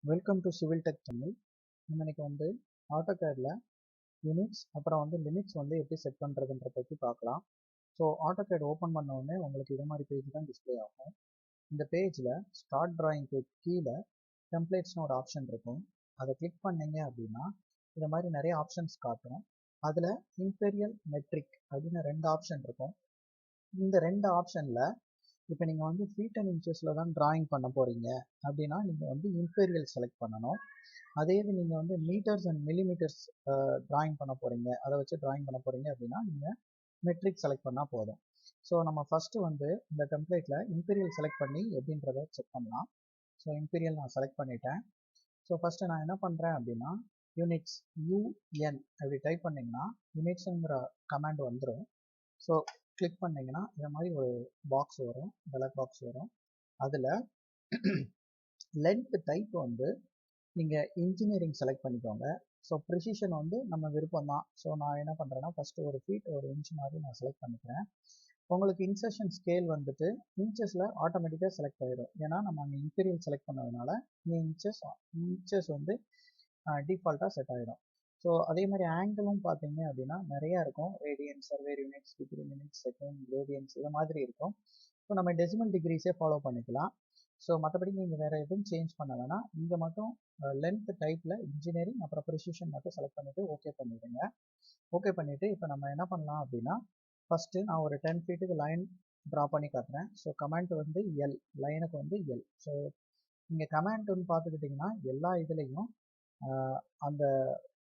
Welcome to civil tech Tamil. நம்ம இன்னைக்கு வந்து ஆட்டோகேடில் யூனிட்ஸ் அப்புறம் வந்து லிமிட்ஸ் வந்து எப்படி செட் பண்ணுறதுன்ற பற்றி பார்க்கலாம். ஸோ ஆட்டோகேட் ஓப்பன் பண்ண உடனே உங்களுக்கு இது மாதிரி பேஜ் தான் டிஸ்பிளே ஆகும். இந்த பேஜில் ஸ்டார்ட் டிராயிங்க்கு கீழே டெம்ப்ளேட்ஸ்னு ஒரு ஆப்ஷன் இருக்கும். அதை கிளிக் பண்ணீங்க அப்படின்னா இது மாதிரி நிறைய ஆப்ஷன்ஸ் காட்டும். அதில் இம்பீரியல் மெட்ரிக் அப்படின்னு ரெண்டு ஆப்ஷன் இருக்கும். இந்த ரெண்டு ஆப்ஷனில் இப்போ நீங்கள் வந்து ஃபீட் அண்ட் இன்ச்சஸில் தான் டிராயிங் பண்ண போகிறீங்க அப்படின்னா நீங்கள் வந்து இம்பீரியல் செலக்ட் பண்ணணும். அதே இது நீங்கள் வந்து மீட்டர்ஸ் அண்ட் மில்லிமீட்டர்ஸ் டிராயிங் பண்ண போகிறீங்க, அதை வச்சு டிராயிங் பண்ண போகிறீங்க அப்படின்னா நீங்கள் மெட்ரிக் செலக்ட் பண்ணால் போதும். ஸோ நம்ம ஃபஸ்ட்டு வந்து இந்த டெம்ப்ளேட்டில் இம்பீரியல் செலக்ட் பண்ணி எப்படின்றத செக் பண்ணலாம். ஸோ இம்பீரியல் நான் செலக்ட் பண்ணிட்டேன். ஸோ ஃபஸ்ட்டு நான் என்ன பண்ணுறேன் அப்படின்னா யூனிட்ஸ் UN அப்படி டைப் பண்ணிங்கன்னா யூனிட்ஸுங்கிற கமாண்ட் வந்துடும். ஸோ கிளிக் பண்ணிங்கன்னா இந்த மாதிரி ஒரு பாக்ஸ் வரும், டயலாக் பாக்ஸ் வரும். அதில் லென்த் டைப் வந்து நீங்கள் இன்ஜினியரிங் செலக்ட் பண்ணிக்கோங்க. ஸோ ப்ரிசிஷன் வந்து நம்ம விருப்பம் தான். ஸோ நான் என்ன பண்ணுறேன்னா ஃபஸ்ட்டு ஒரு ஃபீட் ஒரு இன்ச் மாதிரி நான் செலக்ட் பண்ணிக்கிறேன். உங்களுக்கு இன்சர்ஷன் ஸ்கேல் வந்துட்டு இன்ச்சஸில் ஆட்டோமேட்டிக்காக செலக்ட் ஆகிடும். ஏன்னா நம்ம அங்கே இம்பீரியல் செலக்ட் பண்ணதுனால இன்ச்சஸ் வந்து டிஃபால்ட்டாக செட் ஆகிடும். ஸோ அதே மாதிரி ஆங்கிளும் பார்த்தீங்க அப்படின்னா நிறையா இருக்கும். Radians, survey units, degree, minutes, second, radians இது மாதிரி இருக்கும். ஸோ நம்ம டெசிமல் டிகிரிஸே ஃபாலோ பண்ணிக்கலாம். ஸோ மற்றபடி நீங்கள் வேறு எதுவும் சேஞ்ச் பண்ண வேணாம். இங்கே மட்டும் லென்த் டைப்பில் இன்ஜினியரிங் அப்புறம் ப்ரிசிஷன் மட்டும் செலக்ட் பண்ணிவிட்டு ஓகே பண்ணிவிடுங்க. ஓகே பண்ணிவிட்டு இப்போ நம்ம என்ன பண்ணலாம் அப்படின்னா ஃபஸ்ட்டு நான் ஒரு 10 ஃபீட்டுக்கு லைன் ட்ரா பண்ணி காட்டுறேன். ஸோ கமெண்ட் வந்து எல், லைனுக்கு வந்து எல். ஸோ இங்கே கமெண்ட்னு பார்த்துக்கிட்டிங்கன்னா எல்லா இதுலேயும் அந்த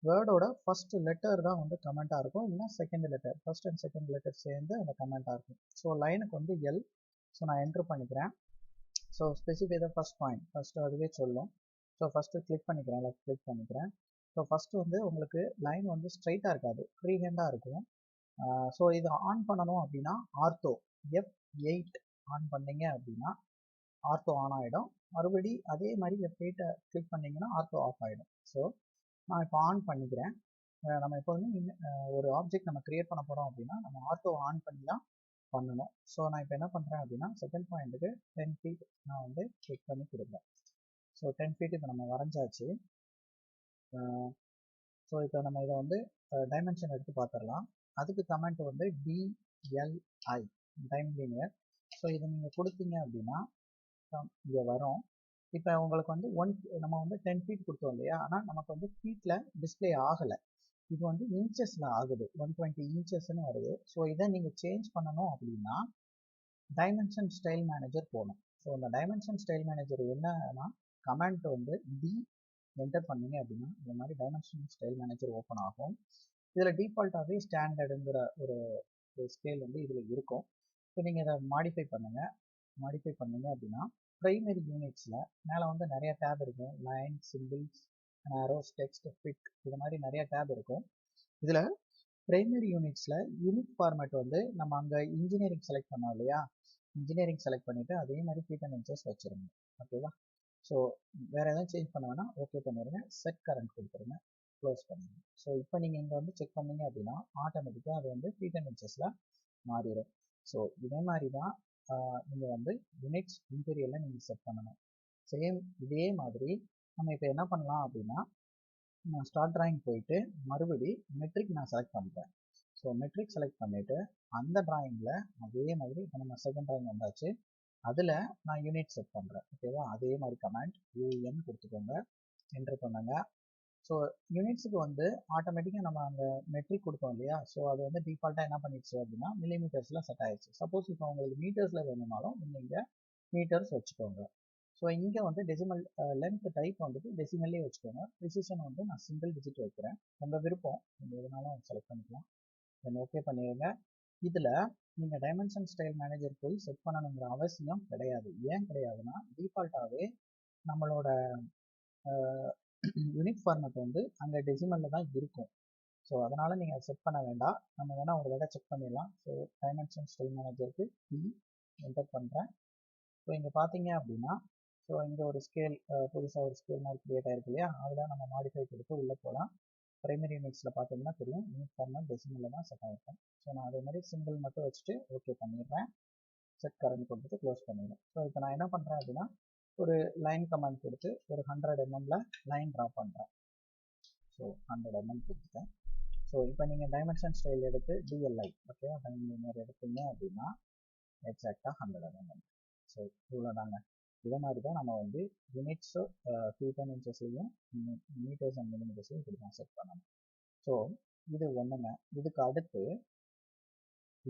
வேர்டோட ஃபர்ஸ்ட் லெட்டர் தான் வந்து கமெண்ட்டாக இருக்கும், இல்லைன்னா second letter, first and second letter சேர்ந்து அந்த கமெண்ட்டாக இருக்கும். ஸோ லைனுக்கு வந்து எல். ஸோ நான் என்ட்ரு பண்ணிக்கிறேன். So specify the first point, first அதுவே சொல்லும். ஸோ ஃபஸ்ட்டு கிளிக் பண்ணிக்கிறேன், லெஃப்ட் கிளிக் பண்ணிக்கிறேன். ஸோ ஃபஸ்ட்டு வந்து உங்களுக்கு லைன் வந்து ஸ்ட்ரைட்டாக இருக்காது, ஃப்ரீ ஹேண்டாக இருக்கும். ஸோ இதை ஆன் பண்ணணும் அப்படின்னா ஆர்த்தோ F8 ஆன் பண்ணீங்க அப்படின்னா ஆர்த்தோ ஆன் ஆகிடும். மறுபடி அதே மாதிரி F8 கிளிக் பண்ணிங்கன்னா ஆர்த்தோ ஆஃப் ஆகிடும். ஸோ நான் இப்போ ஆன் பண்ணிக்கிறேன். நம்ம இப்போ வந்து ஒரு ஆப்ஜெக்ட் நம்ம கிரியேட் பண்ண போகிறோம் அப்படின்னா நம்ம ஆர்த்தோ ஆன் பண்ணி தான் பண்ணணும். ஸோ நான் இப்போ என்ன பண்ணுறேன் அப்படின்னா செகண்ட் பாயிண்ட்டுக்கு 10 ஃபீட் நான் வந்து கிளிக் பண்ணி கொடுக்குறேன். ஸோ 10 ஃபீட் இப்போ நம்ம வரைஞ்சாச்சு. ஸோ இப்போ நம்ம இதை வந்து டைமென்ஷன் எடுத்து பார்த்துடலாம். அதுக்கு கமெண்ட் வந்து DLI, டைம் லீனியர். ஸோ இதை நீங்கள் கொடுத்தீங்க அப்படின்னா இங்கே வரும். இப்போ உங்களுக்கு வந்து நம்ம வந்து 10 ஃபீட் கொடுத்தோம் இல்லையா, ஆனால் நமக்கு வந்து ஃபீட்டில் டிஸ்பிளே ஆகலை. இது வந்து இன்ச்சஸில் ஆகுது, 120 இன்ச்சஸ்ன்னு வருது. ஸோ இதை நீங்கள் சேஞ்ச் பண்ணணும் அப்படின்னா டைமென்ஷன் ஸ்டைல் மேனேஜர் போகணும். ஸோ இந்த டைமென்ஷன் ஸ்டைல் மேனேஜர் என்னன்னா கமெண்ட் வந்து டி என்டர் பண்ணீங்க அப்படின்னா இந்த மாதிரி டைமென்ஷன் ஸ்டைல் மேனேஜர் ஓப்பன் ஆகும். இதில் டிஃபால்ட்டாகவே ஸ்டாண்டர்டுங்கிற ஒரு ஸ்கேல் வந்து இதில் இருக்கும். ஸோ நீங்கள் இதை மாடிஃபை பண்ணீங்க அப்படின்னா ப்ரைமரி யூனிட்ஸில் மேலே வந்து நிறைய டேப் இருக்கும். Line, symbols, arrows, text, fit, இது மாதிரி நிறைய டேப் இருக்கும். இதில் ப்ரைமரி யூனிட்ஸில் யூனிட் ஃபார்மேட் வந்து நம்ம அங்கே இன்ஜினியரிங் செலக்ட் பண்ணோம் இல்லையா, இன்ஜினியரிங் செலக்ட் பண்ணிவிட்டு அதே மாதிரி ஃபீட் அண்ட் இன்ச்சஸ் வச்சுருங்க. ஓகேவா? ஸோ வேறு எதாவது சேஞ்ச் பண்ண வேணால் ஓகே பண்ணிடுங்க. செட் கரண்ட் கொடுத்துருங்க, க்ளோஸ் பண்ணிடுங்க. ஸோ இப்போ நீங்கள் இங்கே வந்து செக் பண்ணீங்க அப்படின்னா ஆட்டோமேட்டிக்காக அது வந்து ஃபீட் அண்ட் இன்ச்சஸில் மாறிடும். ஸோ இதே மாதிரி தான் நீங்கள் வந்து யூனிட்ஸ் இம்பீரியலில் நீங்கள் செட் பண்ணணும். சேம் இதே மாதிரி நம்ம இப்போ என்ன பண்ணலாம் அப்படின்னா நான் ஸ்டார்ட் டிராயிங் போயிட்டு மறுபடி மெட்ரிக் நான் செலக்ட் பண்ணிட்டேன். ஸோ மெட்ரிக் செலக்ட் பண்ணிவிட்டு அந்த டிராயிங்கில் அதே மாதிரி இப்போ நம்ம செகண்ட் டிராயிங் வந்தாச்சு, அதில் நான் யூனிட் செட் பண்ணுறேன். ஓகேவா? அதே மாதிரி கமெண்ட் UN கொடுத்துக்கோங்க, என்ட்ரு பண்ணுங்க. ஸோ யூனிட்ஸுக்கு வந்து ஆட்டோமேட்டிக்காக நம்ம அந்த மெட்ரிக் கொடுத்தோம் இல்லையா, ஸோ அது வந்து டிஃபால்ட்டாக என்ன பண்ணிடுச்சு அப்படின்னா மில்லிமீட்டர்ஸில் செட் ஆயிடுச்சு. சப்போஸ் இப்போ உங்களுக்கு மீட்டர்ஸில் வேணும்னாலும் நீங்கள் இங்கே மீட்டர்ஸ் வச்சுக்கோங்க. ஸோ இங்கே வந்து டெசிமல் லென்த் டைப் வந்துட்டு டெசிமல்லே வச்சுக்கோங்க. ப்ரிசிஷன் வந்து நான் சிங்கிள் டிஜிட் வைக்கிறேன். உங்கள் விருப்பம், நீங்கள் எதுனாலும் செலக்ட் பண்ணிக்கலாம். தென் ஓகே பண்ணிடுங்க. இதில் நீங்கள் டைமென்ஷன் ஸ்டைல் மேனேஜர் போய் செட் பண்ணணுங்கிற அவசியம் கிடையாது. ஏன் கிடையாதுன்னா டிஃபால்ட்டாகவே நம்மளோட யூனிட் ஃபார்மேட் வந்து அங்கே டெசிமலில் தான் இருக்கும். ஸோ அதனால் நீங்கள் செட் பண்ண வேண்டாம். நம்ம வேணால் ஒரு தடவை செக் பண்ணிடலாம். ஸோ டைமென்ஷன் ஸ்டைல் மேனேஜருக்கு என்டர் பண்ணுறேன். ஸோ இங்கே பார்த்தீங்க அப்படின்னா ஸோ இங்கே ஒரு ஸ்கேல் புதுசாக ஒரு ஸ்கேல் மாதிரி க்ரியேட் ஆகிருக்கு இல்லையா, அதில் நம்ம மாடிஃபை கொடுத்து உள்ளே போகலாம். ப்ரைமரி யூனிட்ஸில் பார்த்தீங்கன்னா தெரியும் யூனிட் ஃபார்மேட் டெசிமலில் தான் செட் ஆகிருக்கும். ஸோ நான் அதே மாதிரி சிங்கிள் மட்டும் வச்சுட்டு ஓகே பண்ணிடுறேன். செட் கரண்ட் கொடுத்துட்டு க்ளோஸ் பண்ணிடுறேன். ஸோ இப்போ நான் என்ன பண்ணுறேன் அப்படின்னா ஒரு லைன் கமெண்ட் கொடுத்து ஒரு 100 mmல லைன் ட்ரா பண்ணுறேன். ஸோ 100 mm கொடுத்துட்டேன். ஸோ இப்போ நீங்கள் டைமென்ஷன் ஸ்டைல் எடுத்து டிஎல்ஐ ஓகே டைம் லீனியர் எடுத்தீங்க அப்படின்னா எக்ஸாக்டாக 100 mm. ஸோ இவ்வளோதாங்க. இதே மாதிரி தான் நம்ம வந்து யூனிட்ஸு ஃபீட் அண்ட் இன்ச்சஸ்லையும் மீட்டர்ஸ் அண்ட் மில்லிமீட்டர்ஸையும் இப்படி தான் செட் பண்ணணும். ஸோ இது ஒன்றுங்க. இதுக்கு அடுத்து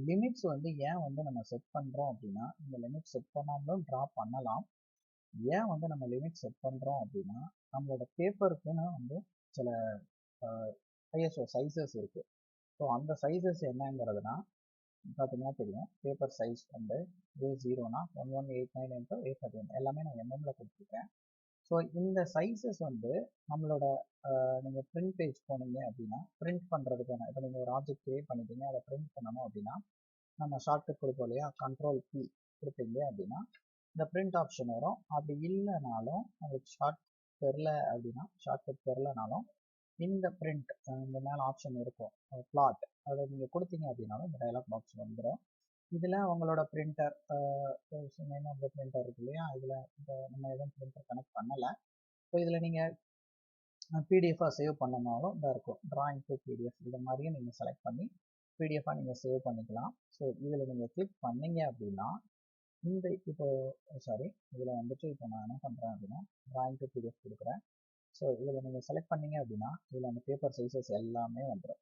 லிமிட்ஸ் வந்து ஏன் வந்து நம்ம செட் பண்ணுறோம் அப்படின்னா, இந்த லிமிட் செட் பண்ணாமலும் ட்ரா பண்ணலாம். ஏன் வந்து நம்ம லிமிட் செட் பண்ணுறோம் அப்படின்னா, நம்மளோட பேப்பருக்குன்னு வந்து சில ஐஎஸ்ஓ சைஸஸ் இருக்குது. ஸோ அந்த சைஸஸ் என்னங்கிறதுனா பார்த்தீங்கன்னா தெரியும். பேப்பர் சைஸ் வந்து A0னா 1189 × 831 எல்லாமே நான் எம்எம்ல கொடுத்துருக்கேன். ஸோ இந்த சைஸஸ் வந்து நம்மளோட நீங்கள் பிரிண்ட் பேஜ் போனீங்க அப்படின்னா பிரிண்ட் பண்ணுறதுக்கான இப்போ நீங்கள் ஒரு ஆப்ஜெக்ட் கிரியேட் பண்ணிட்டீங்க, அதை பிரிண்ட் பண்ணணும் அப்படின்னா நம்ம ஷார்ட்கட் கொடுப்போம் இல்லையா, கண்ட்ரோல் P கொடுத்தீங்க அப்படின்னா இந்த பிரிண்ட் ஆப்ஷன் வரும். அப்படி இல்லைனாலும் உங்களுக்கு ஷார்ட்கட் தெரிலனாலும் இந்த பிரிண்ட் இந்த மேலே ஆப்ஷன் இருக்கும் பிளாட், அதை நீங்கள் கொடுத்தீங்க அப்படின்னாலும் இந்த டைலாக் பாக்ஸ் வந்துடும். இதில் உங்களோட பிரிண்டர் உங்கள் பிரிண்டர் இருக்கு இல்லையா, இதில் இப்போ நம்ம எதுவும் பிரிண்டர் கனெக்ட் பண்ணலை. ஸோ இதில் நீங்கள் பிடிஎஃபாக சேவ் பண்ணனாலும் இதாக இருக்கும். டிராயிங் டு பிடிஎஃப் இந்த மாதிரியும் நீங்கள் செலக்ட் பண்ணி பிடிஎஃபாக நீங்கள் சேவ் பண்ணிக்கலாம். ஸோ இதில் நீங்கள் கிளிக் பண்ணீங்க அப்படின்னா இந்த இதில் வந்துட்டு இப்போ நான் என்ன பண்ணுறேன் அப்படின்னா டிராயிங் டு பிடிஎஃப் கொடுக்குறேன். ஸோ இதில் நீங்கள் செலக்ட் பண்ணீங்க அப்படின்னா இதில் அந்த பேப்பர் சைஸஸ் எல்லாமே வந்துடும்.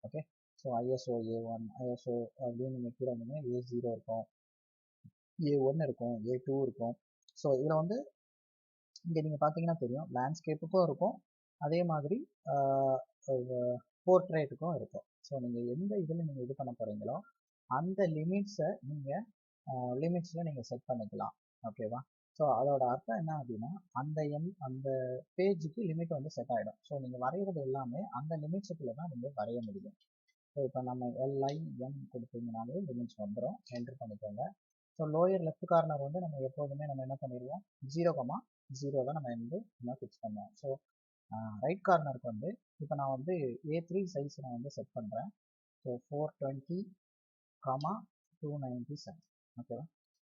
Okay, so ISO A1 ISO அப்படின்னு நீங்கள் கீழே வந்தீங்கன்னா A0 இருக்கும், A1 இருக்கும், A2 இருக்கும். ஸோ இதில் வந்து இங்கே நீங்கள் பார்த்தீங்கன்னா தெரியும் லேண்ட்ஸ்கேப்புக்கும் இருக்கும், அதே மாதிரி போர்ட்ரேட்டுக்கும் இருக்கும். ஸோ நீங்கள் எந்த இதில் நீங்கள் இது பண்ண போகிறீங்களோ அந்த லிமிட்ஸை நீங்கள் லிமிட்ஸில் நீங்கள் செட் பண்ணிக்கலாம். ஓகேவா? ஸோ அதோட அர்த்தம் என்ன அப்படின்னா அந்த பேஜுக்கு லிமிட் வந்து செட் ஆகிடும். ஸோ நீங்கள் வரைகிறது எல்லாமே அந்த லிமிட்ஸுக்குள்ளே தான் நீங்கள் வரைய முடியும். ஸோ இப்போ நம்ம LIN கொடுத்தீங்கனாலே லிமிட்ஸ் வந்துடும், என்ட்ரு பண்ணிக்கோங்க. ஸோ லோயர் லெஃப்ட் கார்னர் வந்து நம்ம எப்போதுமே நம்ம என்ன பண்ணிடுவோம் 0,0 தான் நம்ம ஃபிக்ஸ் பண்ணுவோம். ஸோ ரைட் கார்னருக்கு வந்து இப்போ நான் வந்து A3 சைஸ் நான் வந்து செட் பண்ணுறேன். ஸோ 420,297 ஓகேவா?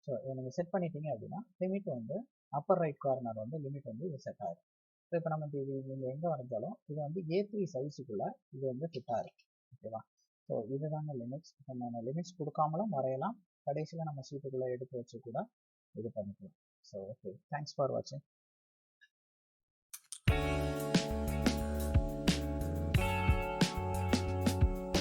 ஸோ இதை நீங்கள் செட் பண்ணிட்டீங்க அப்படின்னா லிமிட் வந்து அப்பர் ரைட் கார்னர் வந்து லிமிட் வந்து இது செட் ஆகிடும். ஸோ இப்போ நம்ம இது நீங்கள் எங்கே வரைஞ்சாலும் இது வந்து A3 சைஸுக்குள்ளே இது வந்து ஃபிட் ஆகிடும். ஓகேவா? ஸோ இதுதாங்க லிமிட்ஸ். இப்போ நம்ம லிமிட்ஸ் கொடுக்காமலும் வரையலாம், கடைசியில் நம்ம சீட்டுக்குள்ளே எடுத்து வச்சு கூட இது பண்ணிக்கலாம். ஸோ ஓகே, தேங்க்ஸ் ஃபார் வாட்சிங்.